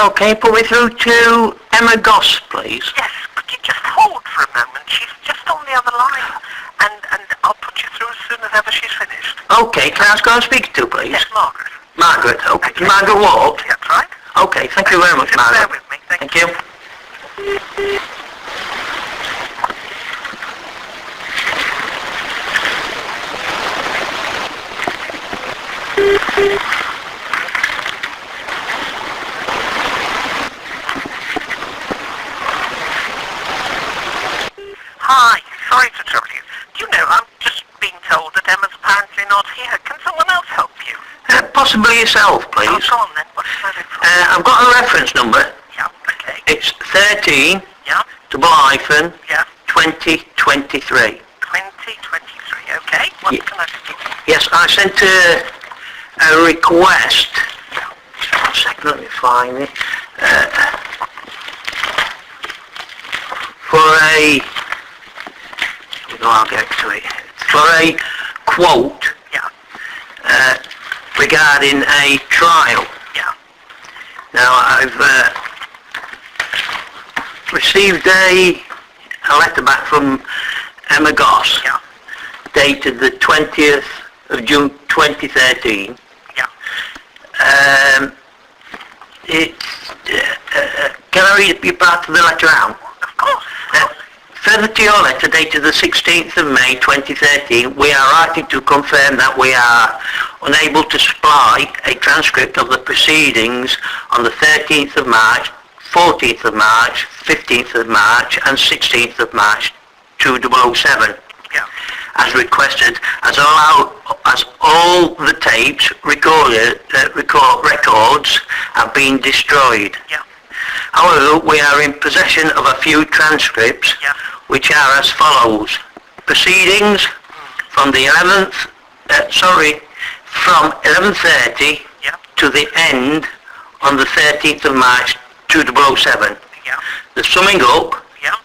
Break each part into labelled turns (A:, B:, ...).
A: So can you put me through to Emma Goss, please?
B: Yes, could you just hold for a moment? She's just on the other line, and I'll put you through as soon as ever she's finished.
A: Okay, can I ask who I'm speaking to, please?
B: Yes, Margaret.
A: Margaret, okay.
B: Okay.
A: Margaret Wort?
B: That's right.
A: Okay, thank you very much,
B: Just
A: Margaret.
B: bear with me.
A: Thank you.
B: Hi, sorry to trouble you. Do you know, I'm just being told that Emma's apparently not here. Can someone else help you?
A: Possibly yourself, please.
B: Oh, go on then. What's that for?
A: I've got a reference number.
B: Yeah, okay.
A: It's 13
B: Yeah,
A: double hyphen
B: yeah.
A: 2023.
B: 2023, okay. What
A: Ye-
B: can I do?
A: Yes, I sent a request. Just 1 second, let me find it. For a... I'll get to it. For a quote
B: Yeah,
A: regarding a trial.
B: yeah.
A: Now, I've received a letter back from Emma Goss,
B: Yeah,
A: dated the 20th of June 2013.
B: yeah.
A: Can I read you part of the letter out?
B: Of course.
A: Further to your letter dated the 16th of May 2013, we are writing to confirm that we are unable to supply a transcript of the proceedings on the 13th of March, 14th of March, 15th of March and 16th of March 2007.
B: Yeah,
A: As requested, as all the tapes records have been destroyed.
B: yeah,
A: However, we are in possession of a few transcripts,
B: yeah.
A: which are as follows. Proceedings from the 11th, from 11:30
B: Yeah,
A: to the end on the 13th of March 2007.
B: yeah,
A: The summing up
B: yeah,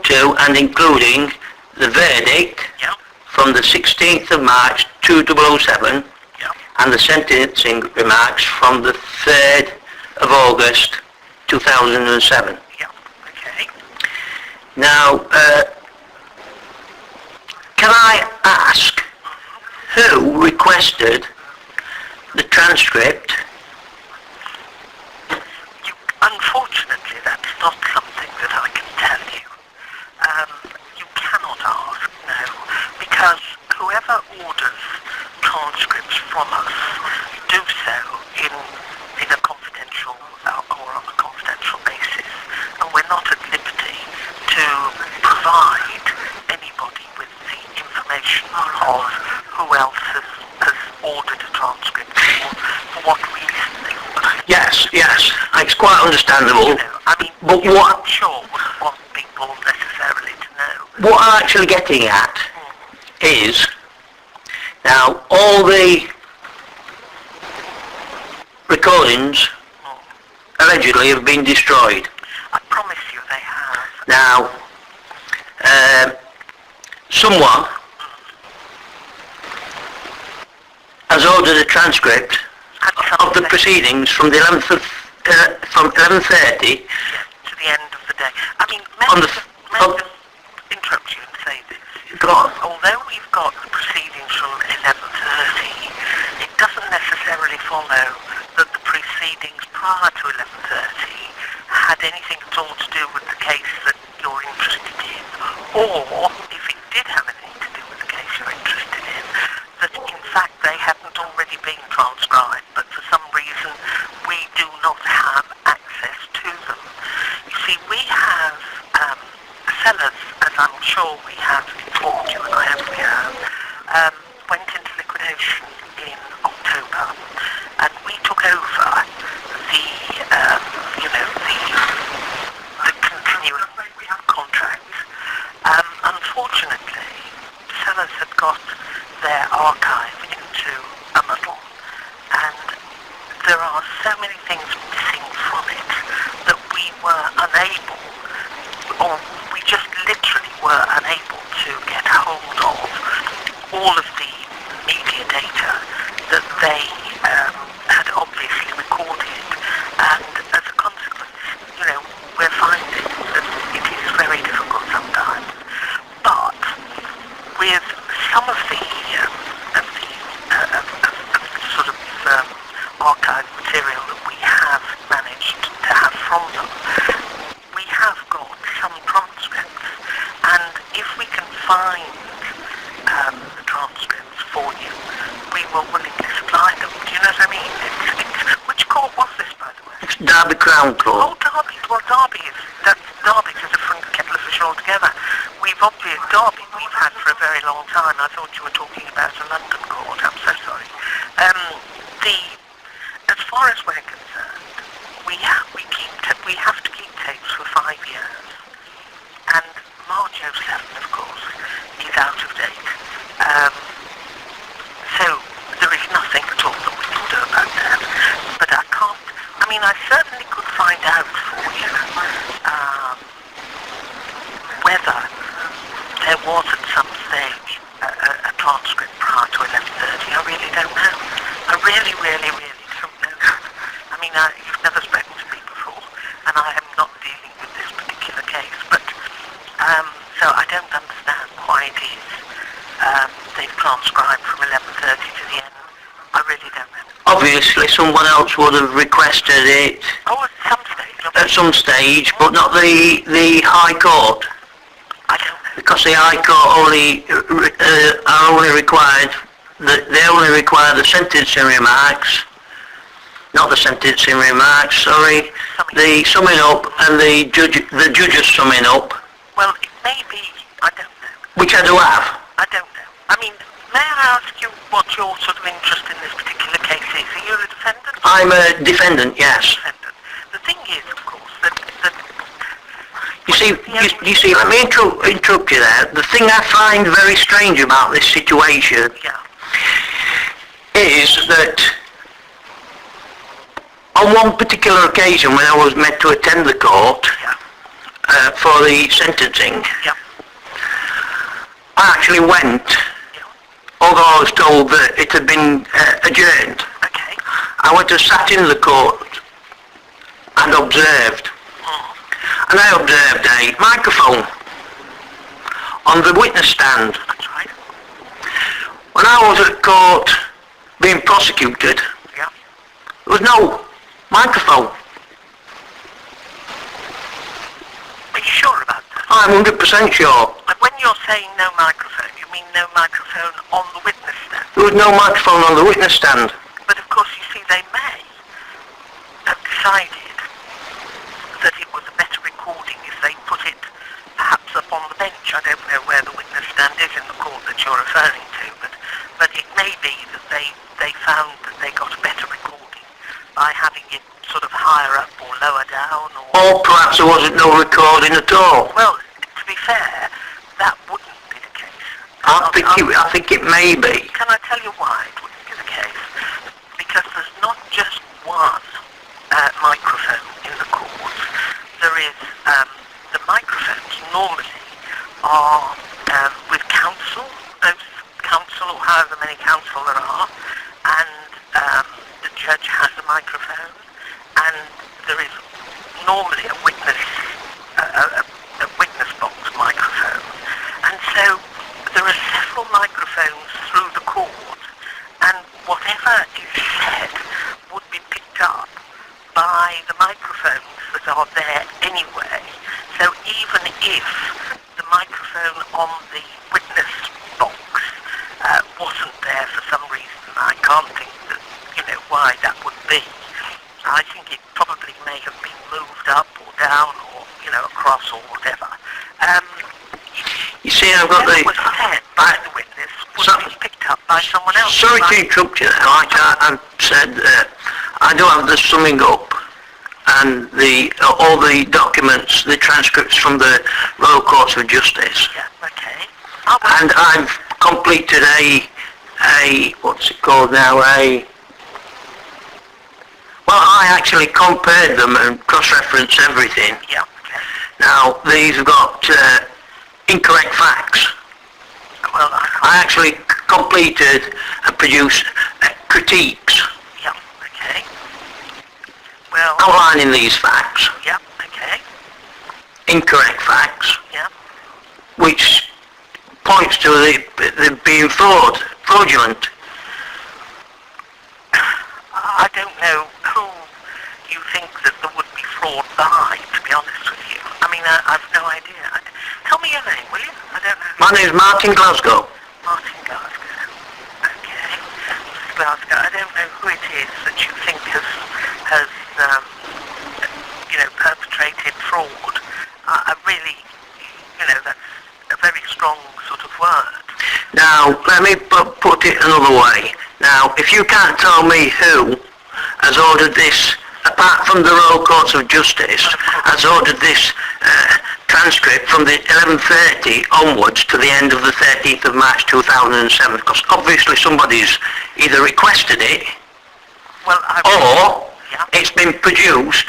A: to and including the verdict
B: yeah,
A: from the 16th of March 2007
B: yeah.
A: and the sentencing remarks from the 3rd of August 2007.
B: Yeah, okay.
A: Now, can I ask who requested the transcript?
B: Unfortunately, that's not something that I can tell you. You cannot ask, no, because whoever orders transcripts from us do so in a confidential or on a confidential basis, and we're not at liberty to provide anybody with the information of who else has ordered a transcript for what reason they ordered it.
A: Yes, it's quite understandable.
B: You know, I mean,
A: But
B: you're
A: what-
B: not sure wouldn't want people necessarily to know.
A: What I'm actually getting at is, now all the recordings allegedly have been destroyed.
B: I promise you they have.
A: Now, someone has ordered a transcript of the proceedings from the 11th of, from 11:30
B: To the end of the day. I mean, may
A: On
B: I
A: the
B: just,
A: f-
B: may I
A: on-
B: just interrupt you and say this?
A: Go on.
B: Although we've got the proceedings from 11:30, it doesn't necessarily follow that the proceedings prior to 11:30 had anything at all to do with the case that you're interested in, or if it did have anything to do with the case you're interested in, that in fact they hadn't already been transcribed, but for some reason we do not have access to them. You see, we have sellers, as I'm sure we have informed you, and I hope we have, went into liquidation in October, and we took over the continuing contracts. Unfortunately, sellers had got their archive into a muddle, and there are so many things missing from it that we were unable, or we just literally were unable to get hold of all of the media data that they had obviously recorded, and as a
A: Crown
B: Oh,
A: Court.
B: Derby. Well, Derby's a different kettle of fish altogether. Derby we've had for a very long time. I thought you were talking about a London court. I'm so sorry. As far as we're concerned, we have to keep tapes for 5 years. And March 07, of course, is out of date. So there is nothing at all that we can do about that. But I certainly could find out for you whether there was at some stage a transcript prior to 11:30. I really don't know. I really, really, really don't know. You've never spoken to me before, and I am not dealing with this particular case, but so I don't understand why it is they've transcribed from 11:30 to the end. I really don't know.
A: Obviously, someone else would have requested it
B: Oh, at some stage.
A: at some stage, but not the High Court,
B: I don't know.
A: because the High Court they only require the sentencing remarks, not the sentencing remarks, sorry, the summing up and the judge's summing up,
B: Well, it may be. I don't know.
A: which I do have.
B: I don't know. May I ask you what your sort of interest in this particular case is? Are you a defendant?
A: I'm a defendant, yes.
B: Defendant. The thing is, of course, that
A: You see, let me interrupt you there. The thing I find very strange about this situation
B: yeah,
A: is that on one particular occasion when I was meant to attend the court
B: yeah,
A: for the sentencing,
B: yeah,
A: I actually went, although I was told that it had been adjourned.
B: okay,
A: I went and sat in the court and observed. And I observed a microphone on the witness stand.
B: that's right,
A: When I was at court being prosecuted,
B: yeah.
A: there was no microphone.
B: Are you sure about that?
A: I'm 100% sure.
B: And when you're saying no microphone, you mean no microphone on the witness stand?
A: There was no microphone on the witness stand.
B: But of course, you see, they may have decided that it was a better recording if they put it perhaps up on the bench. I don't know where the witness stand is in the court that you're referring to, but it may be that they found that they got a better recording by having it sort of higher up or lower down,
A: Or perhaps there wasn't no recording at all.
B: Well, to be fair, that wouldn't be the case.
A: I think it may be.
B: Can I tell you why it wouldn't be the case? Because there's not just one microphone in the court. There is, the microphones normally are with counsel, both counsel or however many counsel there are, and the judge has a microphone, and there is normally a witness box microphone. And so there are several microphones through the court, and whatever is said would be picked up by the microphones that are there anyway. So even if the microphone on the witness box wasn't there for some reason, I can't think that, why that would be. I think it probably may have been moved up or down or, across or whatever.
A: You see, I've got
B: Whatever was said by the witness would be picked up by someone else.
A: Sorry to interrupt you there. Like I said, I do have the summing up and all the documents, the transcripts from the Royal Court of Justice.
B: Yeah, okay.
A: And I've completed what's it called now, I actually compared them and cross-referenced everything.
B: Yeah, okay.
A: Now, these have got incorrect facts.
B: Well,
A: I actually completed and produced critiques
B: yeah, okay. Well,
A: outlining these facts,
B: yeah, okay.
A: incorrect facts,
B: Yeah.
A: which points to the being fraudulent.
B: I don't know who you think that there would be fraud by, to be honest with you. I've no idea. Tell me your name, will you? I don't know.
A: My name's Martin Glasgow.
B: Martin Glasgow. Okay. Mr. Glasgow, I don't know who it is that you think has perpetrated fraud. I really, that's a very strong sort of word.
A: Now, let me put it another way. Now, if you can't tell me who has ordered this, apart from the Royal Courts of Justice, has ordered this transcript from the 11:30 onwards to the end of the 13th of March 2007, because obviously somebody's either requested it,
B: Well,
A: or it's been produced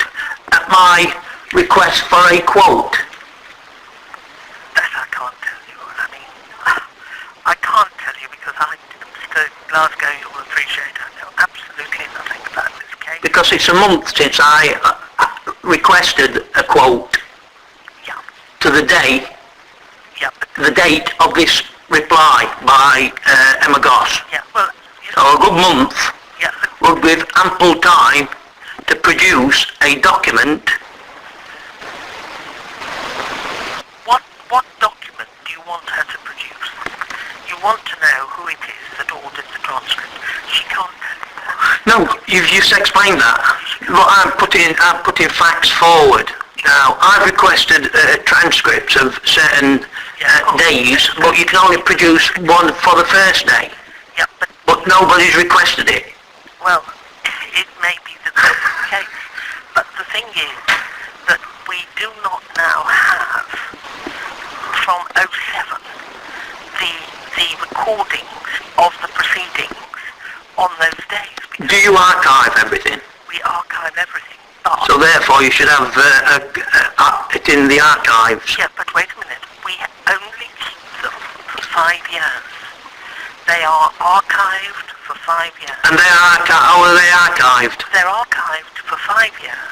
A: at my request for a quote.
B: That I can't tell you. I mean, I can't tell you because Mr. Glasgow, you'll appreciate, I know absolutely nothing about this case.
A: Because it's a month since I requested a quote
B: Yeah,
A: to the day,
B: yeah, but,
A: the date of this reply by Emma Goss.
B: yeah, well,
A: So a good month
B: yeah,
A: would give ample time to produce a document.
B: what document do you want her to produce? You want to know who it is that ordered the transcript. She can't tell you that.
A: No, you've just explained that. But I'm putting facts forward. Now, I've requested transcripts of certain days, but you can only produce one for the first day.
B: Yeah,
A: But nobody's requested it.
B: well, it may be the case, but the thing is that we do not now have, from '07, the recordings of the proceedings on those days.
A: Do you archive everything?
B: We archive everything. But,
A: So therefore you should have it in the archives.
B: yeah, but wait a minute. We only keep them for 5 years. They are archived for 5 years.
A: And how are they archived?
B: They're archived for 5 years,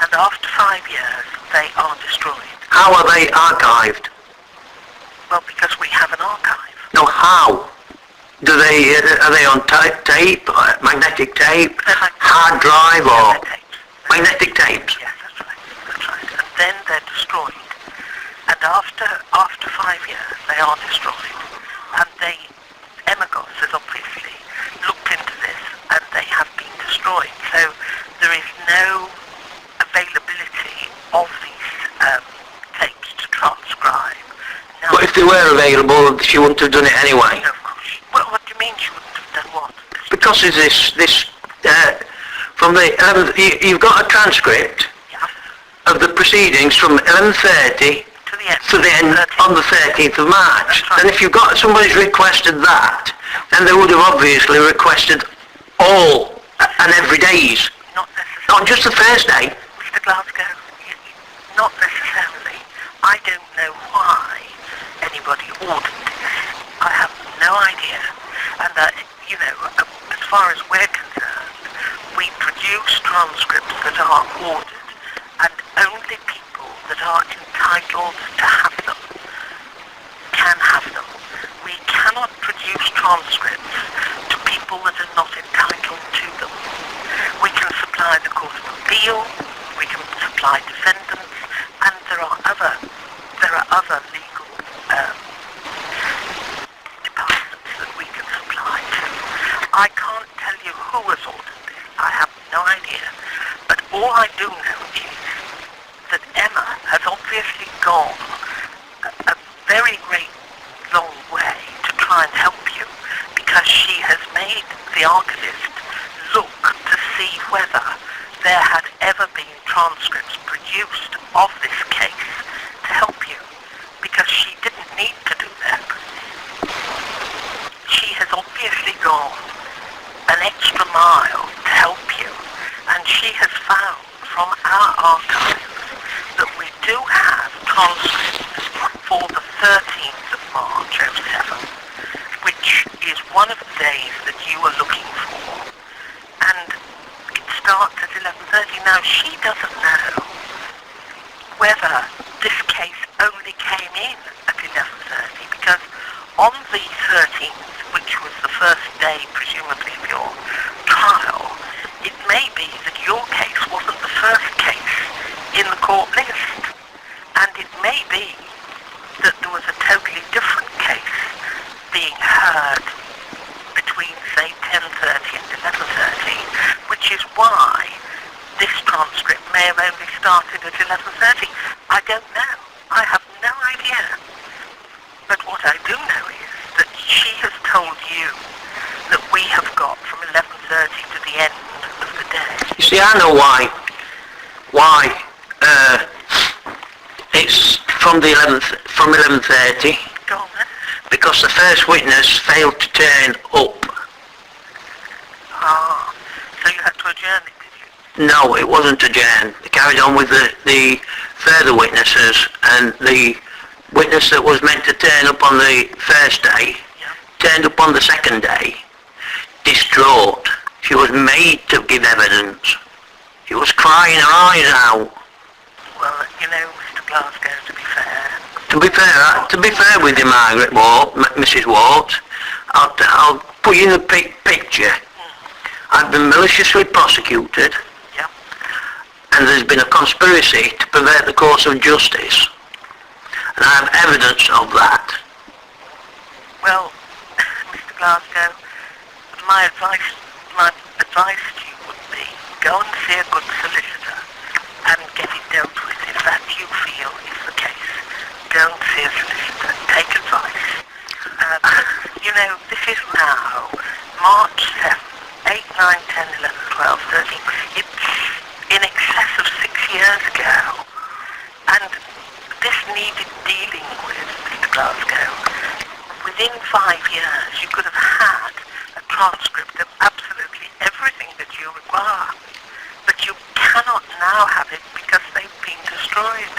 B: and after 5 years, they are destroyed.
A: How are they archived?
B: Well, because we have an archive.
A: No, how? Are they on tape, magnetic tape,
B: They're like
A: hard drive, or
B: they're tapes.
A: magnetic tapes?
B: Yes, that's right. That's right. And then they're destroyed. And after 5 years, they are destroyed. And Emma Goss has obviously looked into this, and they have been destroyed. So there is no availability of these tapes to transcribe. Now,
A: But if they were available, she wouldn't have done it anyway.
B: no, of course. Well, what do you mean she wouldn't have done what?
A: Because of this from the 11th, you've got a transcript
B: Yeah,
A: of the proceedings from 11:30
B: to the end.
A: to the end on the 13th of March.
B: That's right.
A: And if you've got somebody's requested that, then they would have obviously requested all and every days,
B: Not necessarily.
A: not just the first day.
B: Mr. Glasgow, not necessarily. I don't know why anybody ordered this. I have no idea. And as far as we're concerned, we produce transcripts that are ordered, and only people that are entitled to have them can have them. We cannot produce transcripts to people that are not entitled to them. We can supply the Court of Appeal, we can supply defendants, and there are other legal departments that we can supply to. I can't tell you who has ordered this. I have no idea. But all I do know is that Emma has obviously gone a very great long way to try and help you, because she has made the archivist look to see whether there had ever been transcripts produced of this case to help you, because she didn't need to do that. She has obviously gone an extra mile to help you, and she has found from our archives that we do have transcripts for the 13th of March '07, which is one of the days that you are looking for, and it starts at 11:30. Now, she doesn't know whether this case only came in at 11:30, because on the 13th, which was the first day, presumably, of your trial, it may be that your case wasn't the first case in the court list, and it may be that there was a totally different case being heard between, say, 10:30 and 11:30, which is why this transcript transcript may have only started at 11:30. I don't know. I have no idea. But what I do know is that she has told you that we have got from 11:30 to the end of the day.
A: You see, I know why. It's from the 11:30.
B: Go on then.
A: Because the first witness failed to turn up.
B: Ah, so you had to adjourn it, did you?
A: No, it wasn't adjourned. They carried on with the further witnesses, and the witness that was meant to turn up on the first day turned up on the second day, distraught. She was made to give evidence. She was crying her eyes out.
B: Well, you know, Mr. Glasgow, to be fair.
A: To be fair with you, Margaret Wort, Mrs. Wort, I'll put you in the picture. I've been maliciously prosecuted,
B: Yep.
A: and there's been a conspiracy to pervert the course of justice, and I have evidence of that.
B: Well, Mr. Glasgow, my advice to you would be go and see a good solicitor and get it dealt with if that you feel is the case. Go and see a solicitor, take advice. You know, this is now March 7th, 8, 9, 10, 11, 12, 13. It's in excess of 6 years ago. And this needed dealing with, Mr. Glasgow. Within 5 years, you could have had a transcript of absolutely everything that you require. But you cannot now have it because they've been destroyed.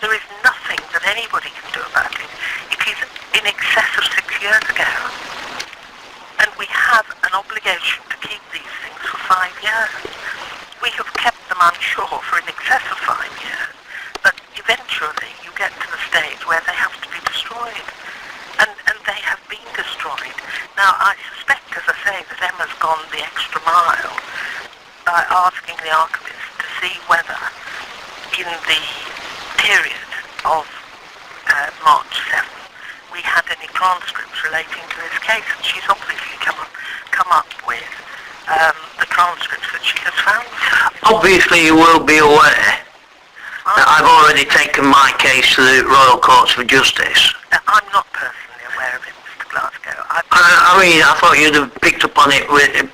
B: There is nothing that anybody can do about it. It is in excess of 6 years ago. And we have an obligation to keep these things for 5 years. We have kept them, I'm sure, for in excess of 5 years. But eventually you get to the stage where they have to be destroyed. And they have been destroyed. Now, I suspect, as I say, that Emma's gone the extra mile by asking the archivist to see whether in the period of March 7th we had any transcripts relating to this case, and she's obviously come up with the transcripts that she has found.
A: Obviously you will be aware that I've already taken my case to the Royal Courts of Justice.
B: I'm not personally aware of it, Mr. Glasgow.
A: I mean, I thought you'd have picked up on it with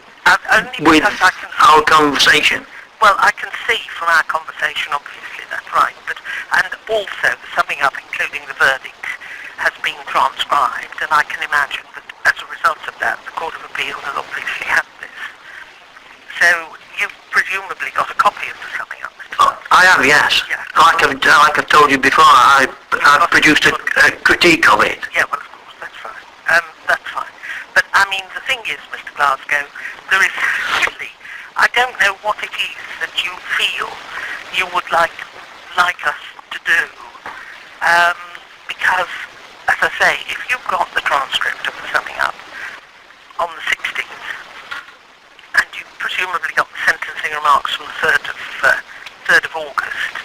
B: only because I can
A: our conversation.
B: Well, I can see from our conversation, obviously, that's right, and also the summing up, including the verdict, has been transcribed, and I can imagine that as a result of that, the Court of Appeal has obviously had this. So, you've presumably got a copy of the summing up, Mr. Glasgow?
A: I have, yes.
B: Yeah.
A: Like I've told you before, I've produced a critique of it.
B: Yeah, well, of course, that's fine. That's fine. But, I mean, the thing is, Mr. Glasgow, there is really, I don't know what it is that you feel you would like us to do, because, as I say, if you've got the transcript of the summing up on the 16th, and you've presumably got the sentencing remarks from the 3rd of August,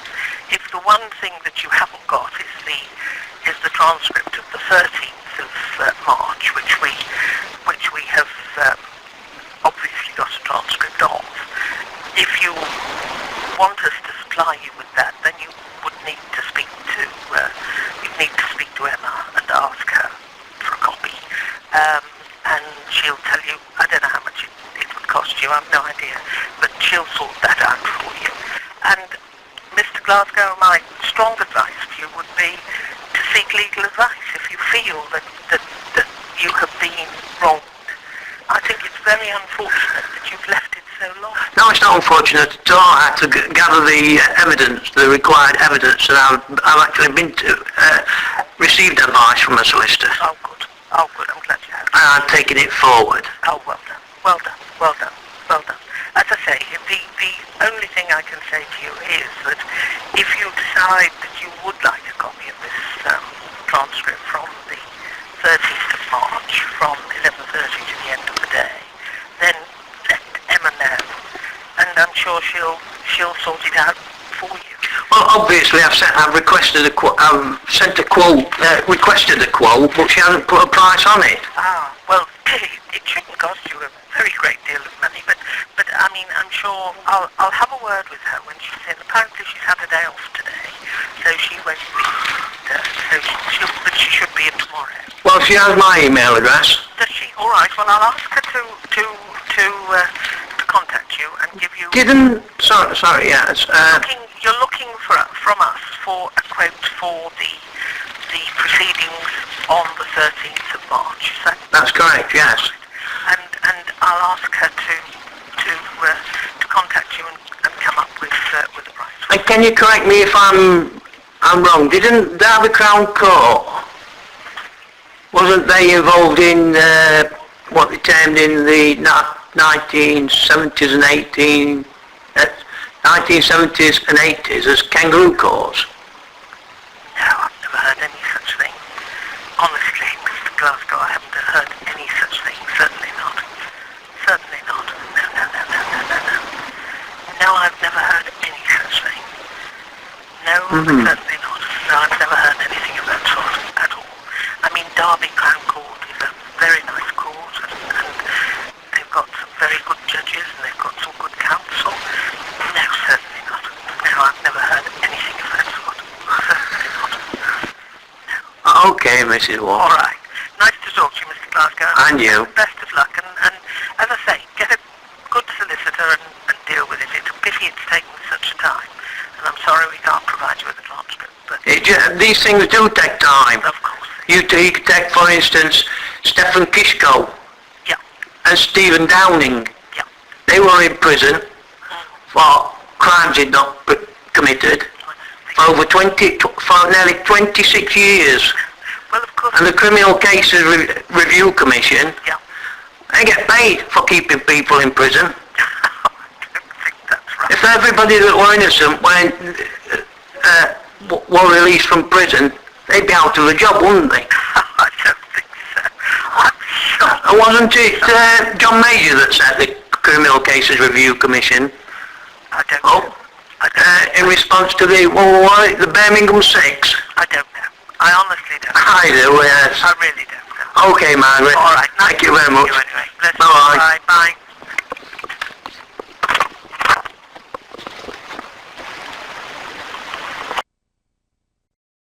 B: if the one thing that you haven't got is the transcript of the 13th of March, which we have obviously got a transcript of, if you want us to supply you with that, then you would need to speak to Emma and ask her for a copy, and she'll tell you. I don't know how much it would cost you. I have no idea, but she'll sort that out for you. And Mr. Glasgow, my strong advice to you would be to seek legal advice if you feel that you have been wronged. I think it's very unfortunate that you've left it so long.
A: No, it's not unfortunate at all. I had to gather the evidence, the required evidence, and I've actually received advice from a solicitor.
B: Oh, good. I'm glad you have.
A: And I've taken it forward.
B: Oh, well done. As I say, the only thing I can say to you is that if you decide that you would like a copy of this transcript from the 13th of March, from 11:30 to the end of the day, then let Emma know, and I'm sure she'll sort it out for you.
A: Well, obviously I've requested requested a quote, but she hasn't put a price on it.
B: Well, it shouldn't cost you a very great deal of money, but I mean, I'm sure I'll have a word with her when she's in. Apparently she's had a day off today, so she won't be. But she should be in tomorrow.
A: Well, she has my email address.
B: Does she? All right. Well, I'll ask her to contact you and give you.
A: Sorry, yes.
B: You're looking from us for a quote for the proceedings on the 13th of March. Is that?
A: That's correct. Yes.
B: And I'll ask her to contact you and come up with the price.
A: And can you correct me if I'm wrong? Didn't Derby Crown Court, wasn't they involved in what they termed in the 1970s and 1970s and 80s as kangaroo courts?
B: No, I've never heard any such thing. Honestly, Mr. Glasgow, I haven't heard any such thing. Certainly not. Certainly not. No. No, I've never heard any such thing. No, certainly not. No, I've never heard anything of that sort at all. I mean, Derby Crown Court is a very nice court, and they've got some very good judges, and they've got some good counsel. No, certainly not. No, I've never heard anything of that sort. Certainly not. No.
A: Okay, Mrs. Wort.
B: All right. Nice to talk to you, Mr. Glasgow.
A: And you.
B: Best of luck, and as I say, get a good solicitor and deal with it. It's a pity it's taken such a time, and I'm sorry we can't provide you with a transcript, but...
A: These things do take time.
B: Of course.
A: You take, for instance, Stephen Kishko
B: Yeah.
A: and Stephen Downing.
B: Yeah.
A: They were in prison for crimes they'd not committed for nearly 26 years.
B: Well, of course.
A: And the Criminal Cases Review Commission,
B: Yeah.
A: they get paid for keeping people in prison.
B: I don't think that's right.
A: If everybody that were innocent were released from prison, they'd be out of a job, wouldn't they?
B: I don't think so. I'm sure.
A: And wasn't it John Major that set the Criminal Cases Review Commission?
B: I don't know.
A: In response to the Birmingham 6?
B: I don't know. I honestly don't.
A: I do, yes.
B: I really don't know.
A: Okay, Margaret.
B: All right.
A: Thank you very much.
B: Anyway. Bless you.
A: Bye-bye.
B: Bye. Bye.